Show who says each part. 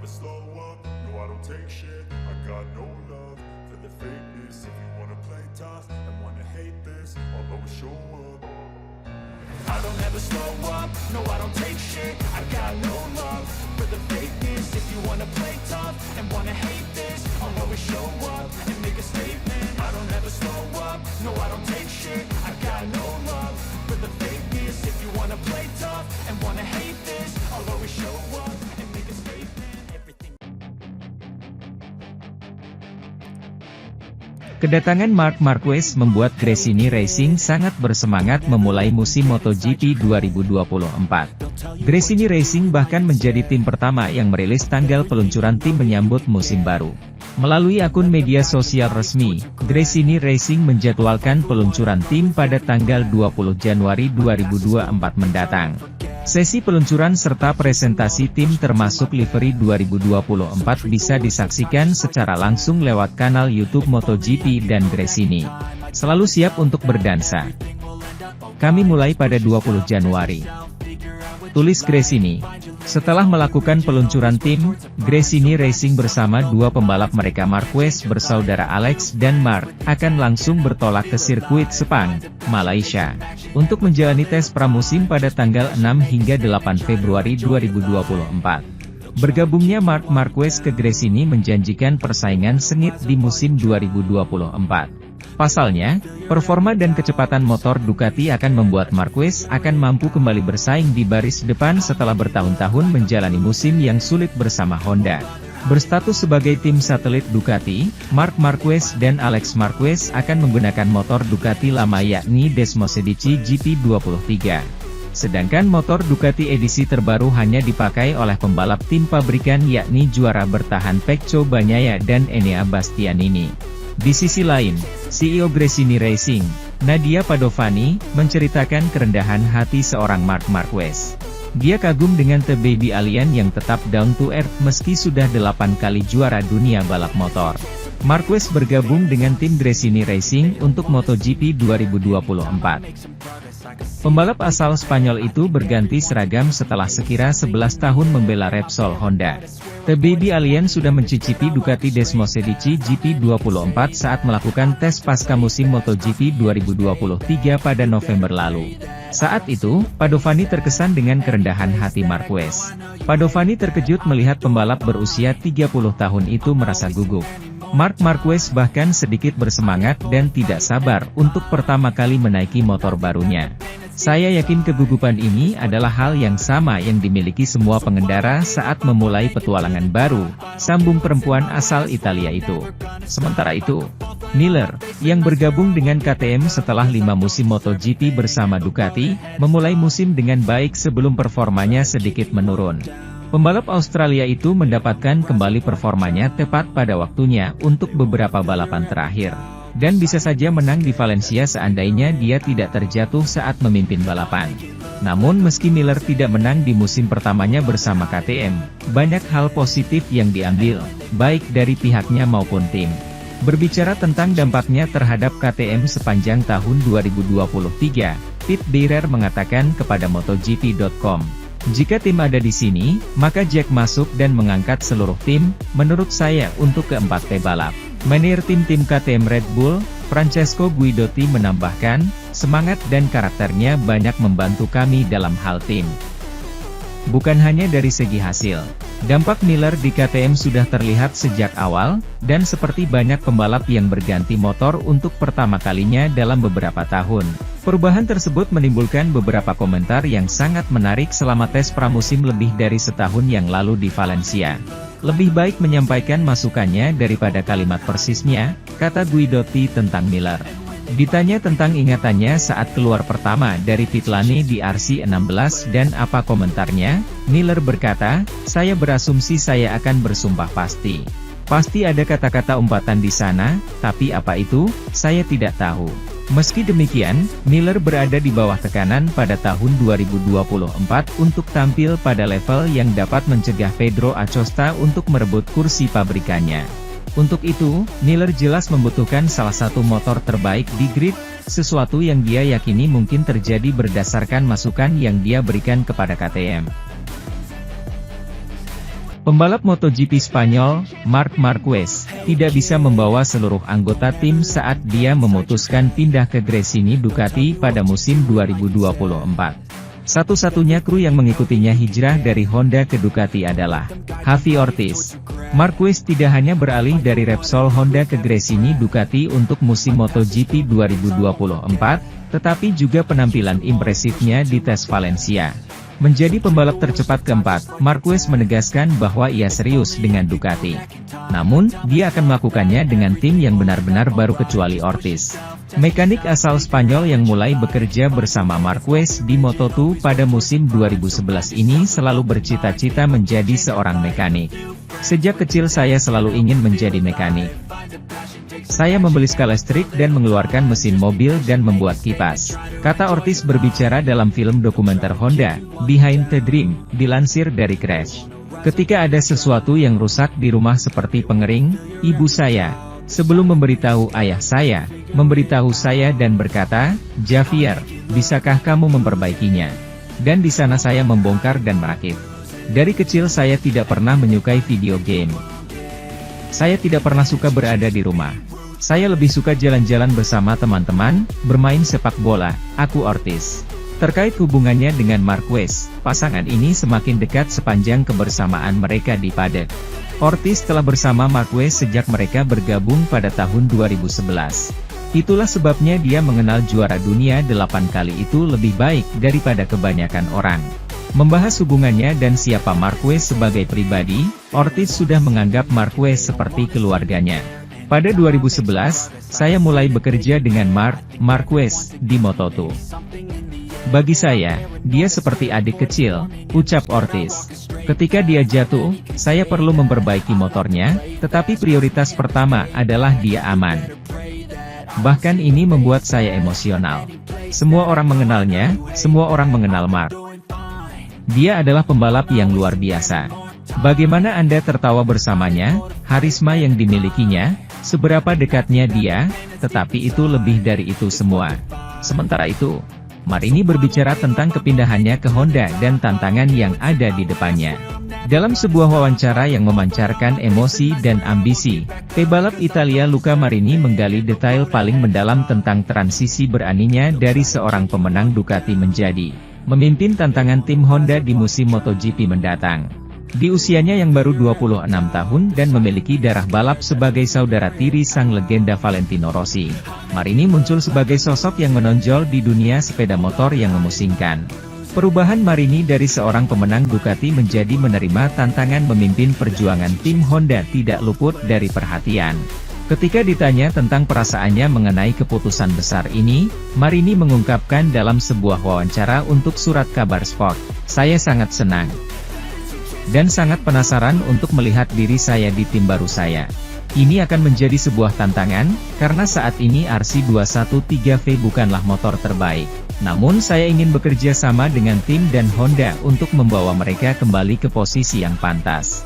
Speaker 1: never slow up, no I don't take shit. I got no love for the fakeness. If you wanna play tough and wanna hate this, I'll always show up. I don't ever slow up, no I don't take shit. I got no love for the fakeness. If you wanna play tough and wanna hate this, I'll always show up and make a statement. I don't ever slow up, no I don't take shit. I got no love for the fakeness. If you wanna play tough and wanna hate this, I'll always show up and make a statement. Everything.
Speaker 2: Kedatangan Marc Marquez membuat Gresini Racing sangat bersemangat memulai musim MotoGP 2024. Gresini Racing bahkan menjadi tim pertama yang merilis tanggal peluncuran tim menyambut musim baru. Melalui akun media sosial resmi, Gresini Racing menjadwalkan peluncuran tim pada tanggal 20 Januari 2024 mendatang. Sesi peluncuran serta presentasi tim termasuk livery 2024 bisa disaksikan secara langsung lewat kanal YouTube MotoGP dan Gresini. Selalu siap untuk berdansa. Kami mulai pada 20 Januari. Tulis Gresini. Setelah melakukan peluncuran tim, Gresini Racing bersama dua pembalap mereka Marquez bersaudara Alex dan Marc, akan langsung bertolak ke sirkuit Sepang, Malaysia, untuk menjalani tes pramusim pada tanggal 6 hingga 8 Februari 2024. Bergabungnya Marc Marquez ke Gresini menjanjikan persaingan sengit di musim 2024. Pasalnya, performa dan kecepatan motor Ducati akan membuat Marquez akan mampu kembali bersaing di baris depan setelah bertahun-tahun menjalani musim yang sulit bersama Honda. Berstatus sebagai tim satelit Ducati, Marc Marquez dan Alex Marquez akan menggunakan motor Ducati lama yakni Desmosedici GP23. Sedangkan motor Ducati edisi terbaru hanya dipakai oleh pembalap tim pabrikan yakni juara bertahan Pecco Bagnaia dan Enea Bastianini. Di sisi lain, CEO Gresini Racing, Nadia Padovani, menceritakan kerendahan hati seorang Marc Marquez. Dia kagum dengan The Baby Alien yang tetap down to earth meski sudah 8 kali juara dunia balap motor. Marquez bergabung dengan tim Gresini Racing untuk MotoGP 2024. Pembalap asal Spanyol itu berganti seragam setelah sekira 11 tahun membela Repsol Honda. The Baby Alien sudah mencicipi Ducati Desmosedici GP24 saat melakukan tes pasca musim MotoGP 2023 pada November lalu. Saat itu, Padovani terkesan dengan kerendahan hati Marquez. Padovani terkejut melihat pembalap berusia 30 tahun itu merasa gugup. Marc Marquez bahkan sedikit bersemangat dan tidak sabar untuk pertama kali menaiki motor barunya. Saya yakin kegugupan ini adalah hal yang sama yang dimiliki semua pengendara saat memulai petualangan baru, sambung perempuan asal Italia itu. Sementara itu, Miller, yang bergabung dengan KTM setelah 5 musim MotoGP bersama Ducati, memulai musim dengan baik sebelum performanya sedikit menurun. Pembalap Australia itu mendapatkan kembali performanya tepat pada waktunya untuk beberapa balapan terakhir. Dan bisa saja menang di Valencia seandainya dia tidak terjatuh saat memimpin balapan. Namun meski Miller tidak menang di musim pertamanya bersama KTM, banyak hal positif yang diambil, baik dari pihaknya maupun tim. Berbicara tentang dampaknya terhadap KTM sepanjang tahun 2023, Pete Beirer mengatakan kepada MotoGP.com, "Jika tim ada di sini, maka Jack masuk dan mengangkat seluruh tim, menurut saya untuk keempat pebalap." Manajer tim KTM Red Bull, Francesco Guidotti menambahkan, "Semangat dan karakternya banyak membantu kami dalam hal tim. Bukan hanya dari segi hasil. Dampak Miller di KTM sudah terlihat sejak awal, dan seperti banyak pembalap yang berganti motor untuk pertama kalinya dalam beberapa tahun. Perubahan tersebut menimbulkan beberapa komentar yang sangat menarik selama tes pramusim lebih dari setahun yang lalu di Valencia. Lebih baik menyampaikan masukannya daripada kalimat persisnya," kata Guidotti tentang Miller. Ditanya tentang ingatannya saat keluar pertama dari pit lane di RC16 dan apa komentarnya, Miller berkata, "Saya berasumsi saya akan bersumpah pasti. Pasti ada kata-kata umpatan di sana, tapi apa itu, saya tidak tahu." Meski demikian, Miller berada di bawah tekanan pada tahun 2024 untuk tampil pada level yang dapat mencegah Pedro Acosta untuk merebut kursi pabrikannya. Untuk itu, Miller jelas membutuhkan salah satu motor terbaik di grid, sesuatu yang dia yakini mungkin terjadi berdasarkan masukan yang dia berikan kepada KTM. Pembalap MotoGP Spanyol, Marc Marquez, tidak bisa membawa seluruh anggota tim saat dia memutuskan pindah ke Gresini Ducati pada musim 2024. Satu-satunya kru yang mengikutinya hijrah dari Honda ke Ducati adalah Javi Ortiz. Marquez tidak hanya beralih dari Repsol Honda ke Gresini Ducati untuk musim MotoGP 2024, tetapi juga penampilan impresifnya di tes Valencia. Menjadi pembalap tercepat keempat, Marquez menegaskan bahwa ia serius dengan Ducati. Namun, dia akan melakukannya dengan tim yang benar-benar baru kecuali Ortiz. Mekanik asal Spanyol yang mulai bekerja bersama Marquez di Moto2 pada musim 2011 ini selalu bercita-cita menjadi seorang mekanik. Sejak kecil saya selalu ingin menjadi mekanik. Saya membeli skala listrik dan mengeluarkan mesin mobil dan membuat kipas, kata Ortiz berbicara dalam film dokumenter Honda, Behind the Dream, dilansir dari Crash. Ketika ada sesuatu yang rusak di rumah seperti pengering, ibu saya, sebelum memberitahu ayah saya, memberitahu saya dan berkata, "Javier, bisakah kamu memperbaikinya?" Dan di sana saya membongkar dan merakit. Dari kecil saya tidak pernah menyukai video game. Saya tidak pernah suka berada di rumah. Saya lebih suka jalan-jalan bersama teman-teman, bermain sepak bola, aku Ortiz. Terkait hubungannya dengan Marquez, pasangan ini semakin dekat sepanjang kebersamaan mereka di paddock. Ortiz telah bersama Marquez sejak mereka bergabung pada tahun 2011. Itulah sebabnya dia mengenal juara dunia 8 kali itu lebih baik daripada kebanyakan orang. Membahas hubungannya dan siapa Marquez sebagai pribadi, Ortiz sudah menganggap Marquez seperti keluarganya. Pada 2011, saya mulai bekerja dengan Marquez di Moto2. Bagi saya, dia seperti adik kecil, ucap Ortiz. Ketika dia jatuh, saya perlu memperbaiki motornya, tetapi prioritas pertama adalah dia aman. Bahkan ini membuat saya emosional. Semua orang mengenalnya, semua orang mengenal Marc. Dia adalah pembalap yang luar biasa. Bagaimana Anda tertawa bersamanya, harisma yang dimilikinya, seberapa dekatnya dia, tetapi itu lebih dari itu semua. Sementara itu, Marini berbicara tentang kepindahannya ke Honda dan tantangan yang ada di depannya. Dalam sebuah wawancara yang memancarkan emosi dan ambisi, pebalap Italia Luca Marini menggali detail paling mendalam tentang transisi beraninya dari seorang pemenang Ducati menjadi memimpin tantangan tim Honda di musim MotoGP mendatang. Di usianya yang baru 26 tahun dan memiliki darah balap sebagai saudara tiri sang legenda Valentino Rossi, Marini muncul sebagai sosok yang menonjol di dunia sepeda motor yang memusingkan. Perubahan Marini dari seorang pemenang Ducati menjadi menerima tantangan memimpin perjuangan tim Honda tidak luput dari perhatian. Ketika ditanya tentang perasaannya mengenai keputusan besar ini, Marini mengungkapkan dalam sebuah wawancara untuk surat kabar Sport, "Saya sangat senang dan sangat penasaran untuk melihat diri saya di tim baru saya. Ini akan menjadi sebuah tantangan, karena saat ini RC213V bukanlah motor terbaik. Namun saya ingin bekerja sama dengan tim dan Honda untuk membawa mereka kembali ke posisi yang pantas."